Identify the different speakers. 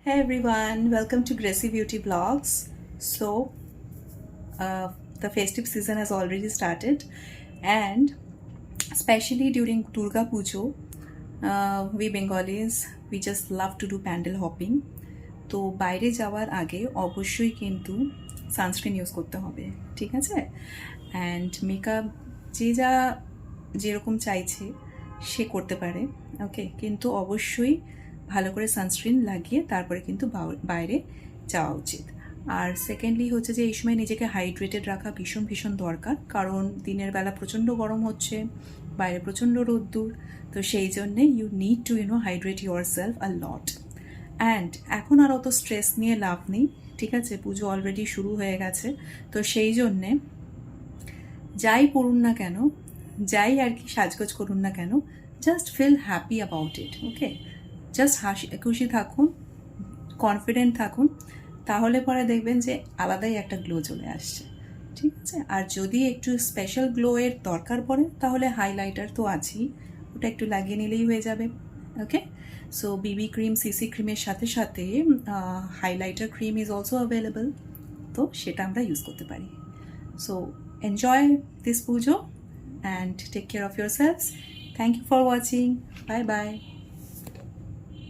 Speaker 1: Hey everyone, welcome to Gracie Beauty Blogs. So, the festive season has already started, and especially during Durga Pujo, we Bengalis we just love to do pandal hopping. তো বাইরে যাওয়ার আগে অবশ্যই কিন্তু sunscreen use করতে হবে, ঠিক আছে? অ্যান্ড মেকআপ যা যেরকম চাইছে সে করতে পারে, ওকে, কিন্তু অবশ্যই ভালো করে সানস্ক্রিন লাগিয়ে তারপরে কিন্তু বাইরে যাওয়া উচিত। আর সেকেন্ডলি হচ্ছে যে এই সময় নিজেকে হাইড্রেটেড রাখা ভীষণ ভীষণ দরকার, কারণ দিনের বেলা প্রচণ্ড গরম হচ্ছে, বাইরে প্রচণ্ড রোদ্দুর, তো সেই জন্যে you need to hydrate yourself a lot. And এখন আর অত স্ট্রেস নিয়ে লাভ নেই, ঠিক আছে? পুজো অলরেডি শুরু হয়ে গেছে, তো সেই জন্যে যাই পড়ুন না কেন, যাই আর কি সাজগোজ করুন না কেন, just feel happy about it, okay? Just খুশি থাকুন, কনফিডেন্ট থাকুন, তাহলে পরে দেখবেন যে আলাদাই একটা গ্লো চলে আসছে, ঠিক আছে? আর যদি একটু স্পেশাল গ্লোয়ের দরকার পড়ে তাহলে হাইলাইটার তো আছেই, ওটা একটু লাগিয়ে নিলেই হয়ে যাবে, ওকে? সো বিবি ক্রিম, সিসি ক্রিমের সাথে সাথে highlighter cream is also available, তো সেটা আমরা ইউজ করতে পারি। So enjoy this Puja and take care of yourselves. Thank you for watching. Bye bye.